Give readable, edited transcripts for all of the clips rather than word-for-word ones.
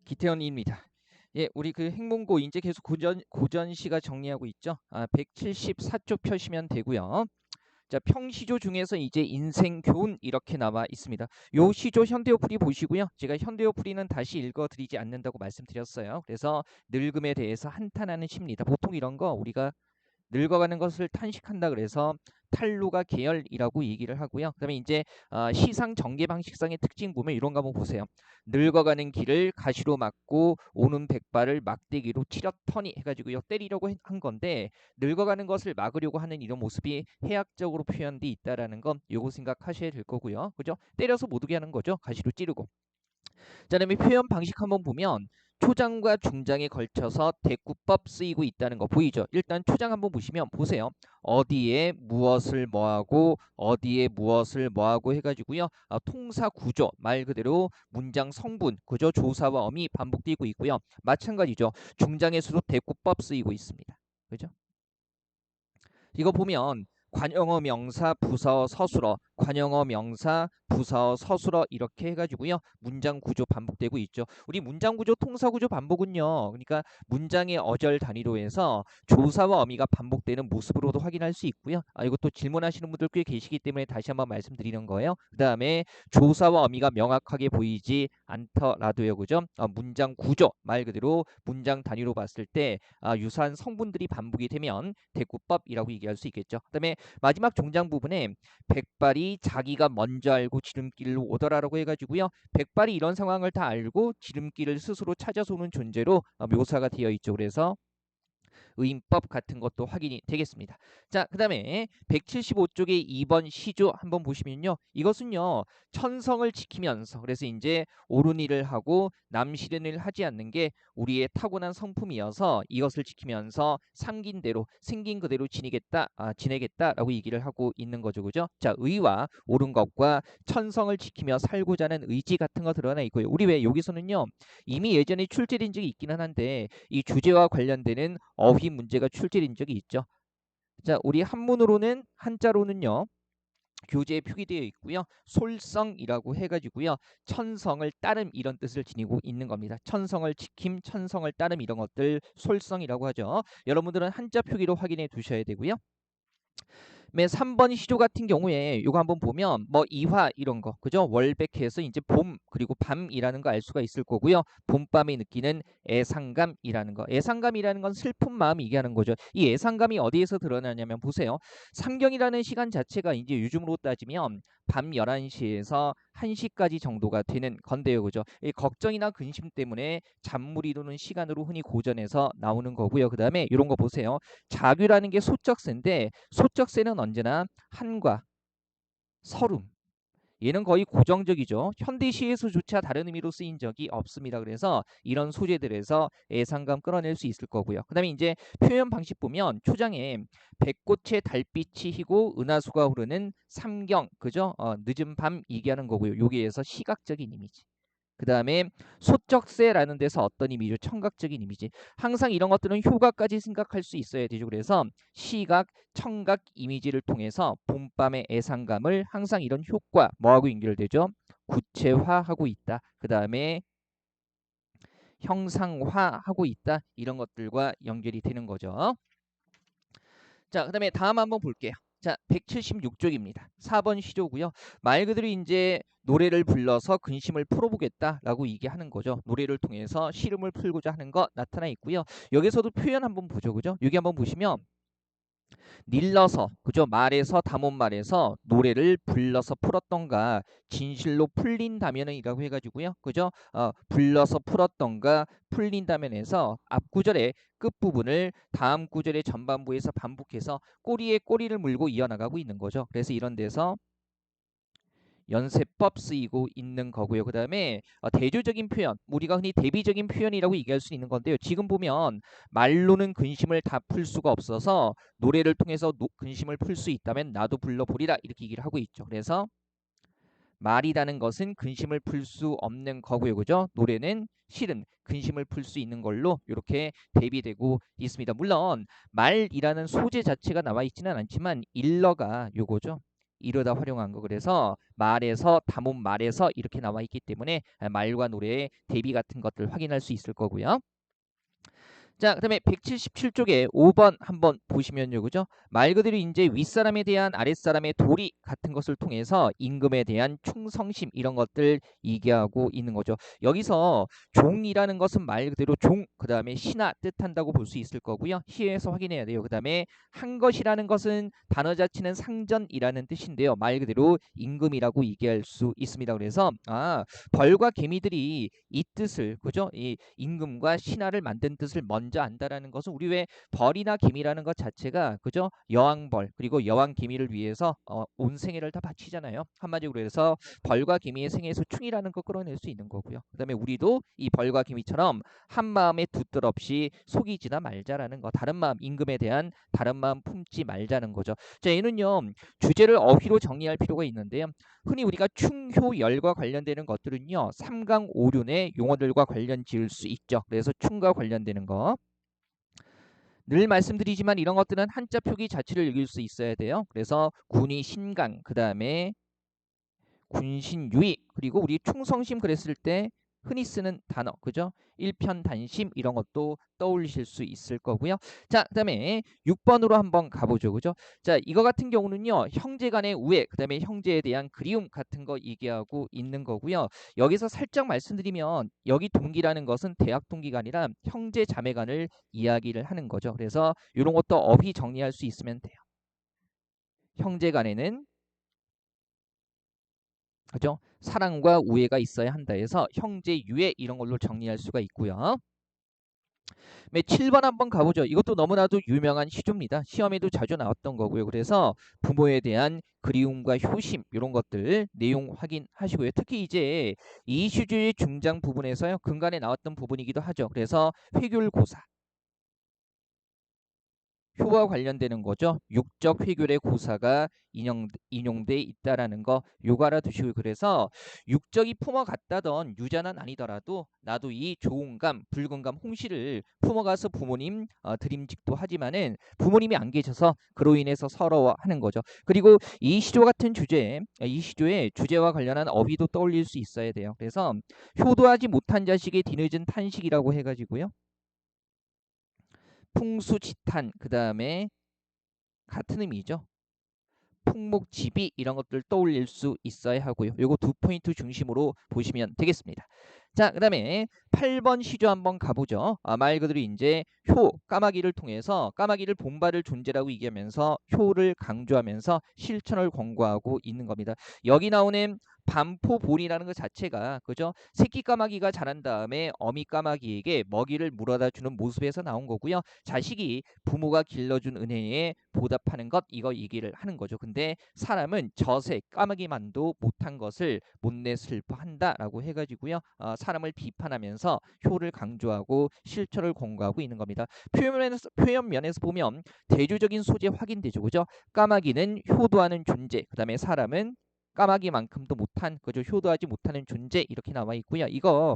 기태현입니다. 예, 우리 그 행문고 이제 계속 고전시가 정리하고 있죠. 174쪽 펴시면 되고요. 자, 평시조 중에서 이제 인생교훈 이렇게 나와 있습니다. 요 시조 현대어풀이 보시고요. 제가 현대어풀이는 다시 읽어드리지 않는다고 말씀드렸어요. 그래서 늙음에 대해서 한탄하는 시입니다. 보통 이런 거 우리가 늙어가는 것을 탄식한다 그래서 탈루가 계열이라고 얘기를 하고요. 그다음에 이제 시상 전개 방식상의 특징 보면 이런 거 한번 보세요. 늙어가는 길을 가시로 막고 오는 백발을 막대기로 치렸더니 해가지고요 때리려고 한 건데 늙어가는 것을 막으려고 하는 이런 모습이 해학적으로 표현돼 있다라는 건 요거 생각하셔야 될 거고요. 그죠? 때려서 못 오게 하는 거죠. 가시로 찌르고. 자, 그다음에 표현 방식 한번 보면 초장과 중장에 걸쳐서 대꾸법 쓰이고 있다는 거 보이죠? 일단 초장 한번 보시면 보세요. 어디에 무엇을 뭐하고 어디에 무엇을 뭐하고 해가지고요. 통사 구조 말 그대로 문장 성분 그죠? 조사와 어미 반복되고 있고요. 마찬가지죠. 중장에서도 대꾸법 쓰이고 있습니다. 그죠? 이거 보면 관용어 명사 부사어 서술어 관용어 명사 부사어 서술어 이렇게 해가지고요 문장 구조 반복되고 있죠. 우리 문장 구조 통사 구조 반복은요 그러니까 문장의 어절 단위로 해서 조사와 어미가 반복되는 모습으로도 확인할 수 있고요. 이것도 질문하시는 분들 꽤 계시기 때문에 다시 한번 말씀드리는 거예요. 그 다음에 조사와 어미가 명확하게 보이지 않더라도요 그죠? 문장 구조 말 그대로 문장 단위로 봤을 때 유사한 성분들이 반복이 되면 대꾸법이라고 얘기할 수 있겠죠. 그다음에 마지막 종장 부분에 백발이 자기가 먼저 알고 지름길로 오더라라고 해가지고요. 백발이 이런 상황을 다 알고 지름길을 스스로 찾아서 오는 존재로 묘사가 되어 있죠. 그래서 의인법 같은 것도 확인이 되겠습니다. 자, 그 다음에 175쪽의 2번 시조 한번 보시면요. 이것은요. 천성을 지키면서 그래서 이제 옳은 일을 하고 남실은 일을 하지 않는 게 우리의 타고난 성품이어서 이것을 지키면서 삼긴 대로 생긴 그대로 지내겠다라고 얘기를 하고 있는 거죠. 그죠? 자, 의와 옳은 것과 천성을 지키며 살고자 하는 의지 같은 거 드러나 있고요. 우리 왜 여기서는요. 이미 예전에 출제된 적이 있기는 한데 이 주제와 관련되는 어휘 문제가 출제된 적이 있죠. 자, 우리 한문으로는 한자로는요. 교재에 표기되어 있고요. 솔성이라고 해가지고요. 천성을 따름 이런 뜻을 지니고 있는 겁니다. 천성을 지킴, 천성을 따름 이런 것들 솔성이라고 하죠. 여러분들은 한자 표기로 확인해 두셔야 되고요. 3번 시조 같은 경우에 이거 한번 보면 뭐 이화 이런 거 그죠? 월백해서 이제 봄 그리고 밤이라는 거 알 수가 있을 거고요. 봄밤에 느끼는 애상감이라는 거. 애상감이라는 건 슬픈 마음 얘기하는 거죠. 이 애상감이 어디에서 드러나냐면 보세요. 삼경이라는 시간 자체가 이제 요즘으로 따지면 밤 11시에서 1시까지 정도가 되는 건데요. 그죠? 이 걱정이나 근심 때문에 잠물 이루는 시간으로 흔히 고전에서 나오는 거고요. 그다음에 이런 거 보세요. 자규라는 게 소적세인데 소적세는 언제나 한과 서름 얘는 거의 고정적이죠. 현대시에서조차 다른 의미로 쓰인 적이 없습니다. 그래서 이런 소재들에서 애상감 끌어낼 수 있을 거고요. 그 다음에 이제 표현 방식 보면 초장에 백꽃의 달빛이 희고 은하수가 흐르는 삼경 그죠? 늦은 밤 얘기하는 거고요. 여기에서 시각적인 이미지. 그 다음에 소적세라는 데서 어떤 이미지죠? 청각적인 이미지. 항상 이런 것들은 효과까지 생각할 수 있어야 되죠. 그래서 시각, 청각 이미지를 통해서 봄밤의 애상감을 항상 이런 효과 뭐하고 연결되죠? 구체화하고 있다. 그 다음에 형상화하고 있다. 이런 것들과 연결이 되는 거죠. 자, 그다음에 다음 한번 볼게요. 자, 176쪽입니다. 4번 시조고요. 말 그대로 이제 노래를 불러서 근심을 풀어보겠다라고 얘기하는 거죠. 노래를 통해서 시름을 풀고자 하는 거 나타나 있고요. 여기서도 표현 한번 보죠. 그죠? 여기 한번 보시면 닐러서 그죠? 말에서 담원말에서 노래를 불러서 풀었던가 진실로 풀린다면이라고 해가지고요. 그죠? 불러서 풀었던가 풀린다면에서 앞구절의 끝부분을 다음 구절의 전반부에서 반복해서 꼬리에 꼬리를 물고 이어나가고 있는 거죠. 그래서 이런 데서 연세법 쓰이고 있는 거고요. 그 다음에 대조적인 표현, 우리가 흔히 대비적인 표현이라고 얘기할 수 있는 건데요. 지금 보면 말로는 근심을 다 풀 수가 없어서 노래를 통해서 근심을 풀 수 있다면 나도 불러보리라 이렇게 얘기를 하고 있죠. 그래서 말이라는 것은 근심을 풀 수 없는 거고요. 그죠? 노래는 실은 근심을 풀 수 있는 걸로 이렇게 대비되고 있습니다. 물론 말이라는 소재 자체가 나와 있지는 않지만 일러가 요거죠. 이러다 활용한 거. 그래서 말에서 담음 말에서 이렇게 나와 있기 때문에 말과 노래의 대비 같은 것들 확인할 수 있을 거고요. 자, 그다음에 177쪽에 5번 한번 보시면요. 그죠? 말 그대로 이제 윗사람에 대한 아랫사람의 도리 같은 것을 통해서 임금에 대한 충성심 이런 것들 얘기하고 있는 거죠. 여기서 종이라는 것은 말 그대로 종, 그다음에 신하 뜻한다고 볼 수 있을 거고요. 시에서 확인해야 돼요. 그다음에 한 것이라는 것은 단어 자체는 상전이라는 뜻인데요. 말 그대로 임금이라고 얘기할 수 있습니다. 그래서 벌과 개미들이 이 뜻을, 그죠? 이 임금과 신하를 만든 뜻을 먼저 안다라는 것은, 우리 왜 벌이나 개미라는 것 자체가, 그죠? 여왕벌 그리고 여왕 개미를 위해서 온 생애를 다 바치잖아요. 한마디로 해서 벌과 개미의 생애에서 충이라는 거 끌어낼 수 있는 거고요. 그다음에 우리도 이 벌과 개미처럼 한 마음에 두 뜻 없이 속이지나 말자라는 거, 다른 마음, 임금에 대한 다른 마음 품지 말자는 거죠. 자, 얘는요 주제를 어휘로 정리할 필요가 있는데요. 흔히 우리가 충효열과 관련되는 것들은요, 삼강오륜의 용어들과 관련 지을 수 있죠. 그래서 충과 관련되는 거. 늘 말씀드리지만 이런 것들은 한자 표기 자체를 읽을 수 있어야 돼요. 그래서 군이 신강, 그 다음에 군신유의, 그리고 우리 충성심 그랬을 때 흔히 쓰는 단어, 그죠? 일편단심 이런 것도 떠올리실 수 있을 거고요. 자, 그다음에 6번으로 한번 가보죠, 그죠? 자, 이거 같은 경우는요, 형제 간의 우애, 그다음에 형제에 대한 그리움 같은 거 얘기하고 있는 거고요. 여기서 살짝 말씀드리면 여기 동기라는 것은 대학 동기가 아니라 형제 자매 간을 이야기를 하는 거죠. 그래서 이런 것도 어휘 정리할 수 있으면 돼요. 형제 간에는, 그죠? 사랑과 우애가 있어야 한다 해서 형제 유애 이런 걸로 정리할 수가 있고요. 7번 한번 가보죠. 이것도 너무나도 유명한 시조입니다. 시험에도 자주 나왔던 거고요. 그래서 부모에 대한 그리움과 효심 이런 것들 내용 확인하시고요. 특히 이제 이 시조의 중장 부분에서요, 근간에 나왔던 부분이기도 하죠. 그래서 회귤고사, 효와 관련되는 거죠. 육적 회귤의 고사가 인용돼 있다라는 거 요거 알아두시고, 그래서 육적이 품어갔다던 유자는 아니더라도 나도 이 조은감, 붉은감, 홍시를 품어가서 부모님 드림직도 하지만은 부모님이 안 계셔서 그로 인해서 서러워하는 거죠. 그리고 이 시조 같은 주제, 이 시조의 주제와 관련한 어휘도 떠올릴 수 있어야 돼요. 그래서 효도하지 못한 자식의 뒤늦은 탄식이라고 해가지고요. 풍수지탄, 그 다음에 같은 의미죠. 풍목지비 이런 것들 떠올릴 수 있어야 하고요. 요거 두 포인트 중심으로 보시면 되겠습니다. 자, 그 다음에 8번 시조 한번 가보죠. 말 그대로 이제 효, 까마귀를 통해서 까마귀를 본받을 존재라고 얘기하면서 효를 강조하면서 실천을 권고하고 있는 겁니다. 여기 나오는 반포본이라는 것 자체가, 그죠? 새끼 까마귀가 자란 다음에 어미 까마귀에게 먹이를 물어다 주는 모습에서 나온 거고요. 자식이 부모가 길러준 은혜에 보답하는 것, 이거 얘기를 하는 거죠. 근데 사람은 저새 까마귀만도 못한 것을 못내 슬퍼한다라고 해가지고요, 사람을 비판하면서 효를 강조하고 실천을 권고하고 있는 겁니다. 표현 면에서 보면 대조적인 소재 확인되죠, 그죠? 까마귀는 효도하는 존재, 그 다음에 사람은 까마귀만큼도 못한, 그죠? 효도하지 못하는 존재 이렇게 나와 있고요. 이거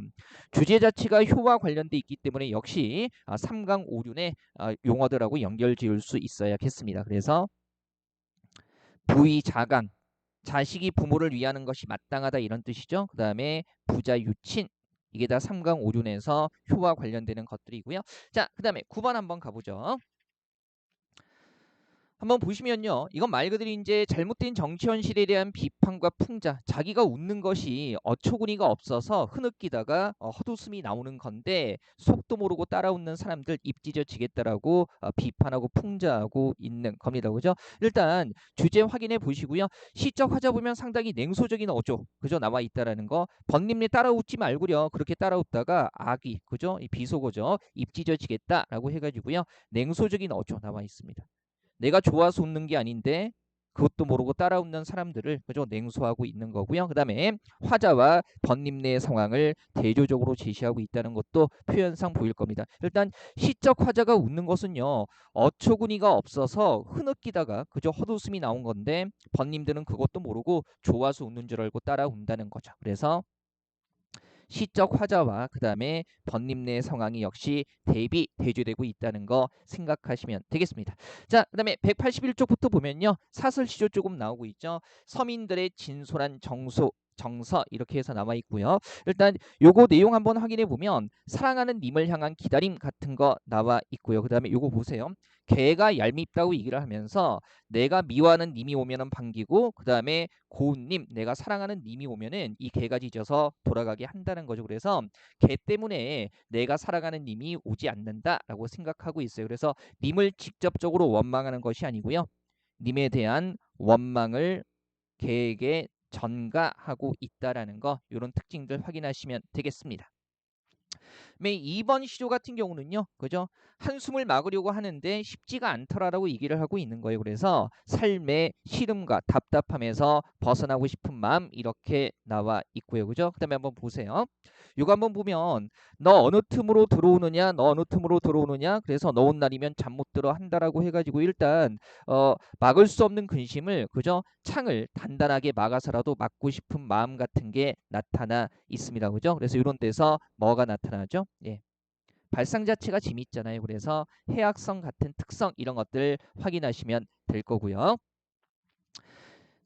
주제 자체가 효와 관련돼 있기 때문에 역시 삼강오륜의 용어들하고 연결 지을 수 있어야겠습니다. 그래서 부의자강, 자식이 부모를 위하는 것이 마땅하다 이런 뜻이죠. 그 다음에 부자유친, 이게 다 삼강오륜에서 효와 관련되는 것들이고요. 자, 그 다음에 9번 한번 가보죠. 한번 보시면요, 이건 말 그대로 이제 잘못된 정치 현실에 대한 비판과 풍자, 자기가 웃는 것이 어처구니가 없어서 흐느끼다가 헛웃음이 나오는 건데 속도 모르고 따라 웃는 사람들 입 찢어지겠다라고 비판하고 풍자하고 있는 겁니다. 그죠? 일단 주제 확인해 보시고요. 시적 하자 보면 상당히 냉소적인 어조, 그죠? 나와 있다라는 거. 번님네 따라 웃지 말고요, 그렇게 따라 웃다가 악이, 그죠? 이 비속어죠. 입 찢어지겠다라고 해가지고요, 냉소적인 어조 나와 있습니다. 내가 좋아서 웃는 게 아닌데 그것도 모르고 따라 웃는 사람들을, 그죠? 냉소하고 있는 거고요. 그 다음에 화자와 번님내의 상황을 대조적으로 제시하고 있다는 것도 표현상 보일 겁니다. 일단 시적 화자가 웃는 것은요, 어처구니가 없어서 흐느끼다가 그저 헛웃음이 나온 건데 번님들은 그것도 모르고 좋아서 웃는 줄 알고 따라 운다는 거죠. 그래서 시적 화자와 그 다음에 번림내 상황이 역시 대조되고 있다는 거 생각하시면 되겠습니다. 자, 그 다음에 181쪽부터 보면요. 사설시조 조금 나오고 있죠. 서민들의 진솔한 정서 이렇게 해서 나와 있고요. 일단 요거 내용 한번 확인해 보면 사랑하는 님을 향한 기다림 같은 거 나와 있고요. 그 다음에 요거 보세요. 개가 얄밉다고 얘기를 하면서 내가 미워하는 님이 오면은 반기고 그 다음에 고운님 내가 사랑하는 님이 오면은 이 개가 짖어서 돌아가게 한다는 거죠. 그래서 개 때문에 내가 사랑하는 님이 오지 않는다라고 생각하고 있어요. 그래서 님을 직접적으로 원망하는 것이 아니고요. 님에 대한 원망을 개에게 전가하고 있다라는 거 이런 특징들 확인하시면 되겠습니다. 2번 시조 같은 경우는요. 그죠? 한숨을 막으려고 하는데 쉽지가 않더라라고 얘기를 하고 있는 거예요. 그래서 삶의 시름과 답답함에서 벗어나고 싶은 마음 이렇게 나와 있고요. 그죠? 그다음에 한번 보세요. 이거 한번 보면 너 어느 틈으로 들어오느냐 너 어느 틈으로 들어오느냐 그래서 너 온 날이면 잠 못 들어 한다라고 해가지고 일단 막을 수 없는 근심을 그죠? 창을 단단하게 막아서라도 막고 싶은 마음 같은 게 나타나 있습니다. 그죠? 그래서 이런 데서 뭐가 나타나죠? 예. 발상 자체가 재밌잖아요. 그래서 해악성 같은 특성 이런 것들 확인하시면 될 거고요.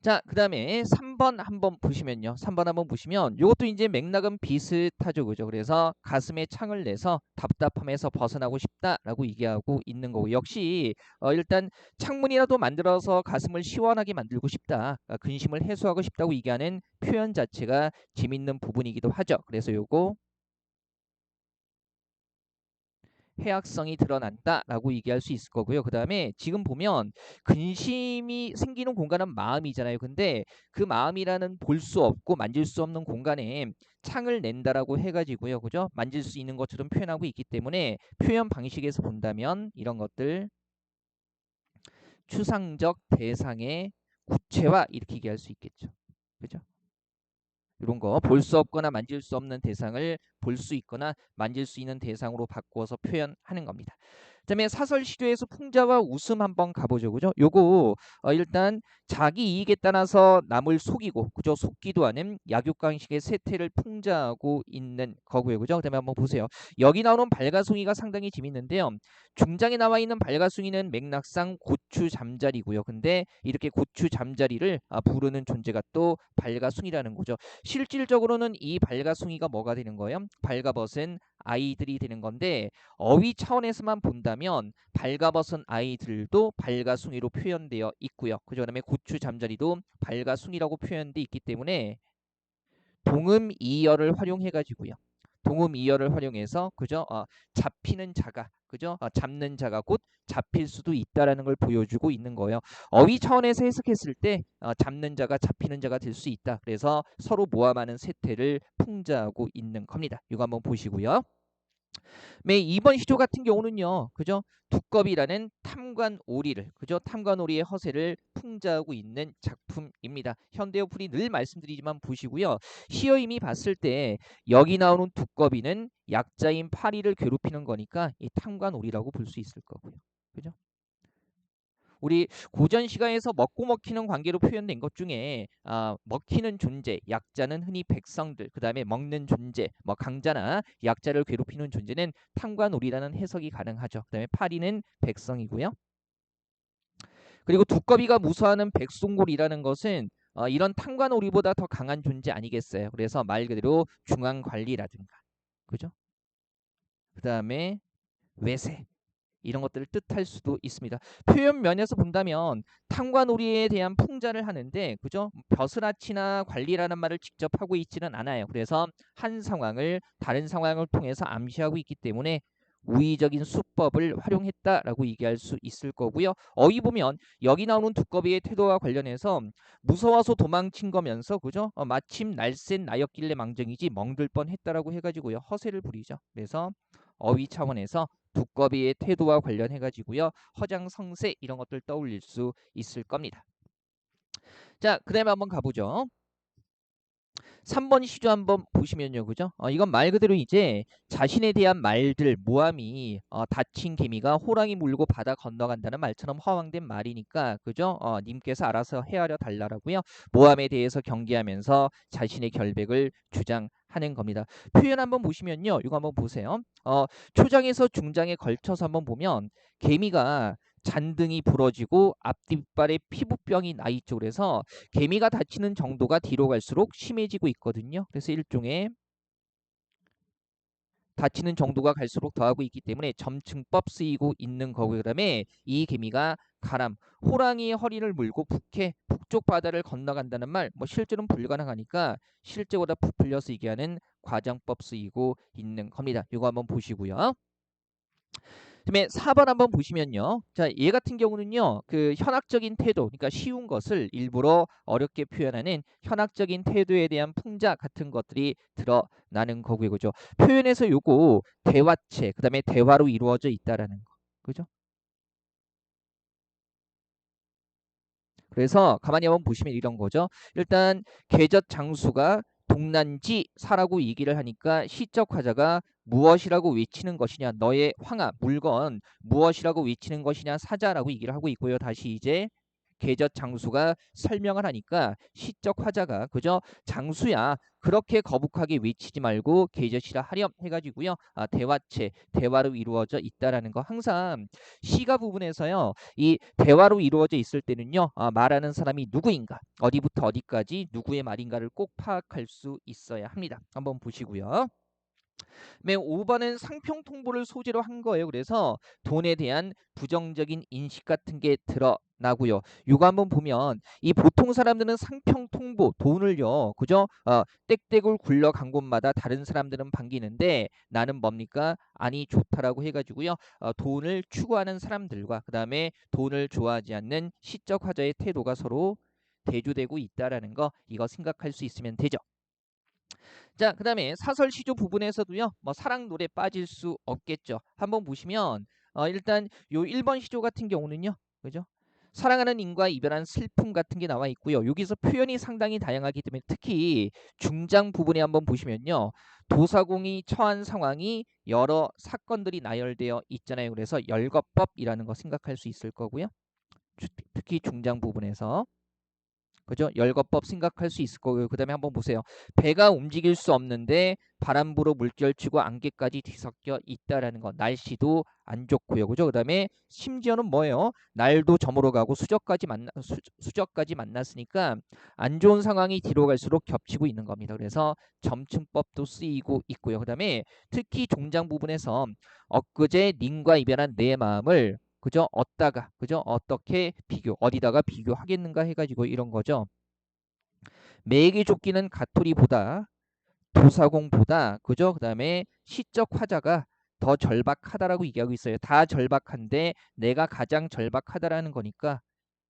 자, 그 다음에 3번 한번 보시면요. 3번 한번 보시면 이것도 이제 맥락은 비슷하죠. 그죠? 그래서 가슴에 창을 내서 답답함에서 벗어나고 싶다라고 얘기하고 있는 거고 역시 일단 창문이라도 만들어서 가슴을 시원하게 만들고 싶다. 근심을 해소하고 싶다고 얘기하는 표현 자체가 재밌는 부분이기도 하죠. 그래서 요거 해악성이 드러난다라고 얘기할 수 있을 거고요. 그 다음에 지금 보면 근심이 생기는 공간은 마음이잖아요. 근데 그 마음이라는 볼 수 없고 만질 수 없는 공간에 창을 낸다라고 해가지고요. 그죠? 만질 수 있는 것처럼 표현하고 있기 때문에 표현 방식에서 본다면 이런 것들 추상적 대상의 구체화 이렇게 얘기할 수 있겠죠. 그죠? 이런 거 볼 수 없거나 만질 수 없는 대상을 볼 수 있거나 만질 수 있는 대상으로 바꾸어서 표현하는 겁니다. 그다음에 사설 시조에서 풍자와 웃음 한번 가보죠. 그죠? 요거 일단 자기 이익에 따라서 남을 속이고 그죠? 속기도 하는 약육강식의 세태를 풍자하고 있는 거고요. 그죠? 그다음에 한번 보세요. 여기 나오는 발가숭이가 상당히 재밌는데요. 중장에 나와 있는 발가숭이는 맥락상 고추 잠자리고요. 근데 이렇게 고추 잠자리를 부르는 존재가 또 발가숭이라는 거죠. 실질적으로는 이 발가숭이가 뭐가 되는 거예요? 발가벗은 아이들이 되는 건데 어휘 차원에서만 본다면 발가벗은 아이들도 발가숭이로 표현되어 있고요. 그 다음에 고추 잠자리도 발가숭이라고 표현돼 있기 때문에 동음이어를 활용해 가지고요. 동음이어를 활용해서 그죠? 잡히는 자가 그죠? 잡는 자가 곧 잡힐 수도 있다라는 걸 보여주고 있는 거예요. 어휘 차원에서 해석했을 때 잡는 자가 잡히는 자가 될 수 있다. 그래서 서로 모함하는 세태를 풍자하고 있는 겁니다. 이거 한번 보시고요. 2번 시조 같은 경우는요. 그죠? 두꺼비라는 탐관오리를 그죠? 탐관오리의 허세를 풍자하고 있는 작품입니다. 현대어풀이 늘 말씀드리지만 보시고요. 시어임이 봤을 때 여기 나오는 두꺼비는 약자인 파리를 괴롭히는 거니까 이 탐관오리라고 볼 수 있을 거고요. 그죠? 우리 고전 시가에서 먹고 먹히는 관계로 표현된 것 중에 먹히는 존재, 약자는 흔히 백성들, 그 다음에 먹는 존재, 뭐 강자나 약자를 괴롭히는 존재는 탐관오리라는 해석이 가능하죠. 그 다음에 파리는 백성이고요. 그리고 두꺼비가 무서워하는 백송골이라는 것은 이런 탐관오리보다 더 강한 존재 아니겠어요. 그래서 말 그대로 중앙관리라든가, 그죠? 그 다음에 외세, 이런 것들을 뜻할 수도 있습니다. 표현 면에서 본다면 탐관오리에 대한 풍자를 하는데 그죠? 벼슬아치나 관리라는 말을 직접 하고 있지는 않아요. 그래서 한 상황을 다른 상황을 통해서 암시하고 있기 때문에 우의적인 수법을 활용했다라고 얘기할 수 있을 거고요. 어휘 보면 여기 나오는 두꺼비의 태도와 관련해서 무서워서 도망친 거면서 그죠? 마침 날쌘 나였길래 망정이지 멍들 뻔했다라고 해가지고요. 허세를 부리죠. 그래서 어휘 차원에서 두꺼비의 태도와 관련해 가지고요. 허장성세 이런 것들 떠올릴 수 있을 겁니다. 자, 그다음에 한번 가보죠. 3번 시조 한번 보시면요. 그죠? 이건 말 그대로 이제 자신에 대한 말들, 모함이 다친 개미가 호랑이 물고 바다 건너간다는 말처럼 허황된 말이니까, 그죠? 님께서 알아서 헤아려 달라라고요. 모함에 대해서 경계하면서 자신의 결백을 주장하는 겁니다. 표현 한번 보시면요. 이거 한번 보세요. 초장에서 중장에 걸쳐서 한번 보면 개미가 잔등이 부러지고 앞뒷발에 피부병이 나 있죠. 그래서 개미가 다치는 정도가 뒤로 갈수록 심해지고 있거든요. 그래서 일종의 다치는 정도가 갈수록 더하고 있기 때문에 점층법 쓰이고 있는 거고요. 그다음에 이 개미가 가람, 호랑이의 허리를 물고 북쪽 바다를 건너간다는 말, 뭐 실제로는 불가능하니까 실제보다 부풀려 쓰이게 하는 과장법 쓰이고 있는 겁니다. 이거 한번 보시고요. 그다음에 4번 한번 보시면요. 자, 얘 같은 경우는요. 그 현학적인 태도, 그러니까 쉬운 것을 일부러 어렵게 표현하는 현학적인 태도에 대한 풍자 같은 것들이 드러나는 거고요. 그죠? 표현에서 요거 대화체, 그다음에 대화로 이루어져 있다라는 거. 그죠? 그래서 가만히 한번 보시면 이런 거죠. 일단 계절 장수가 동난지 사라고 얘기를 하니까 시적 화자가 무엇이라고 외치는 것이냐, 너의 황하 물건 무엇이라고 외치는 것이냐 사자라고 얘기를 하고 있고요. 다시 이제 계적 장수가 설명을 하니까 시적 화자가 그저 장수야 그렇게 거북하게 외치지 말고 계절시라 하렴 해가지고요. 대화체 대화로 이루어져 있다라는 거 항상 시가 부분에서요. 이 대화로 이루어져 있을 때는요. 말하는 사람이 누구인가 어디부터 어디까지 누구의 말인가를 꼭 파악할 수 있어야 합니다. 한번 보시고요. 맨 5번은 상평 통보를 소재로 한 거예요. 그래서 돈에 대한 부정적인 인식 같은 게 드러나고요. 이거 한번 보면 이 보통 사람들은 상평 통보 돈을요. 그죠? 땡땡을 굴러간 곳마다 다른 사람들은 반기는데 나는 뭡니까? 아니 좋다라고 해가지고요. 돈을 추구하는 사람들과 그다음에 돈을 좋아하지 않는 시적 화자의 태도가 서로 대조되고 있다라는 거 이거 생각할 수 있으면 되죠. 자, 그다음에 사설 시조 부분에서도요. 뭐 사랑 노래 빠질 수 없겠죠. 한번 보시면 일단 요 1번 시조 같은 경우는요. 그죠? 사랑하는 인과 이별한 슬픔 같은 게 나와 있고요. 여기서 표현이 상당히 다양하기 때문에 특히 중장 부분에 한번 보시면요. 도사공이 처한 상황이 여러 사건들이 나열되어 있잖아요. 그래서 열거법이라는 거 생각할 수 있을 거고요. 특히 중장 부분에서 그죠? 열거법 생각할 수 있을 거고요. 그 다음에 한번 보세요. 배가 움직일 수 없는데 바람 불어 물결치고 안개까지 뒤섞여 있다라는 거. 날씨도 안 좋고요. 그죠? 그 다음에 심지어는 뭐예요? 날도 저물어 가고 수적까지 만났으니까 안 좋은 상황이 뒤로 갈수록 겹치고 있는 겁니다. 그래서 점층법도 쓰이고 있고요. 그 다음에 특히 종장 부분에서 엊그제 님과 이별한 내 마음을 그죠? 얻다가 그죠? 어떻게 비교 어디다가 비교하겠는가 해가지고 이런 거죠. 매개 쫓기는 가토리보다 도사공보다 그죠? 그다음에 시적 화자가 더 절박하다라고 얘기하고 있어요. 다 절박한데 내가 가장 절박하다라는 거니까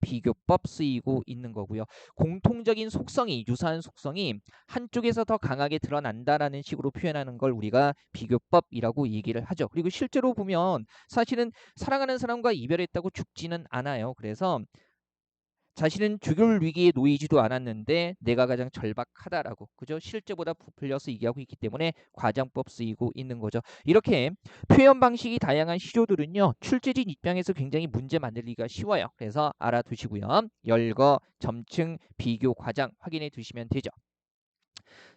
비교법 쓰이고 있는 거고요. 공통적인 속성이 유사한 속성이 한쪽에서 더 강하게 드러난다라는 식으로 표현하는 걸 우리가 비교법이라고 얘기를 하죠. 그리고 실제로 보면 사실은 사랑하는 사람과 이별했다고 죽지는 않아요. 그래서 자신은 죽을 위기에 놓이지도 않았는데 내가 가장 절박하다라고 그죠? 실제보다 부풀려서 얘기하고 있기 때문에 과장법 쓰이고 있는 거죠. 이렇게 표현 방식이 다양한 시조들은요. 출제진 입장에서 굉장히 문제 만들기가 쉬워요. 그래서 알아두시고요. 열거, 점층, 비교, 과장 확인해 두시면 되죠.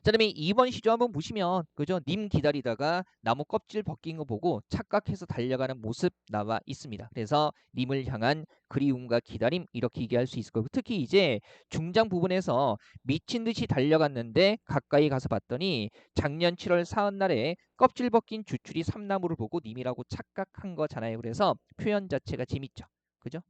자, 그다음에 2번 시조 한번 보시면 그죠? 님 기다리다가 나무 껍질 벗긴 거 보고 착각해서 달려가는 모습 나와 있습니다. 그래서 님을 향한 그리움과 기다림 이렇게 얘기할 수 있을 거고 특히 이제 중장 부분에서 미친 듯이 달려갔는데 가까이 가서 봤더니 작년 7월 사흔날에 껍질 벗긴 주출이 삼나무를 보고 님이라고 착각한 거잖아요. 그래서 표현 자체가 재밌죠. 그죠?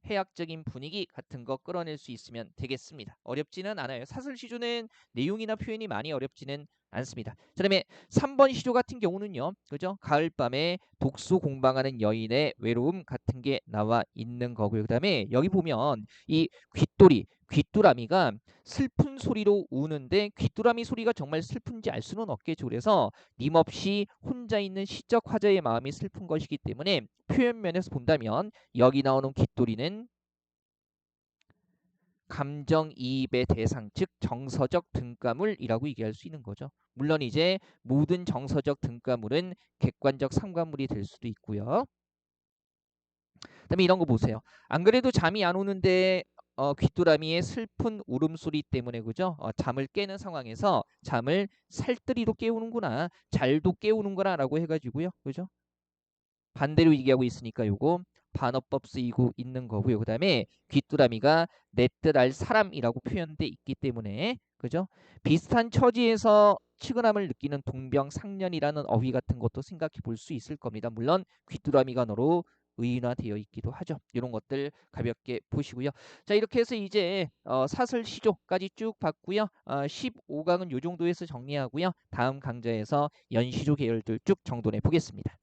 해학적인 분위기 같은 거 끌어낼 수 있으면 되겠습니다. 어렵지는 않아요. 사설 시조는 내용이나 표현이 많이 어렵지는 않습니다. 그다음에 3번 시조 같은 경우는요. 그죠? 가을밤에 독수 공방하는 여인의 외로움 같은 게 나와 있는 거고요. 그다음에 여기 보면 이 귀뚜라미가 슬픈 소리로 우는데 귀뚜라미 소리가 정말 슬픈지 알 수는 없겠죠. 그래서 님 없이 혼자 있는 시적 화자의 마음이 슬픈 것이기 때문에 표현 면에서 본다면 여기 나오는 깃돌이는 감정이입의 대상, 즉 정서적 등가물이라고 얘기할 수 있는 거죠. 물론 이제 모든 정서적 등가물은 객관적 상관물이 될 수도 있고요. 그다음에 이런 거 보세요. 안 그래도 잠이 안 오는데 귀뚜라미의 슬픈 울음소리 때문에 그죠? 잠을 깨는 상황에서 잠을 살뜰히도 깨우는구나, 잘도 깨우는구나라고 해가지고요, 그죠? 반대로 얘기하고 있으니까 요거 반어법 쓰이고 있는 거고요. 그다음에 귀뚜라미가 내 뜻 알 사람이라고 표현돼 있기 때문에 그죠? 비슷한 처지에서 치근함을 느끼는 동병상련이라는 어휘 같은 것도 생각해 볼 수 있을 겁니다. 물론 귀뚜라미가 너로 의인화되어 있기도 하죠. 이런 것들 가볍게 보시고요. 자, 이렇게 해서 이제 사슬시조까지 쭉 봤고요. 15강은 요 정도에서 정리하고요. 다음 강좌에서 연시조 계열들 쭉 정돈해 보겠습니다.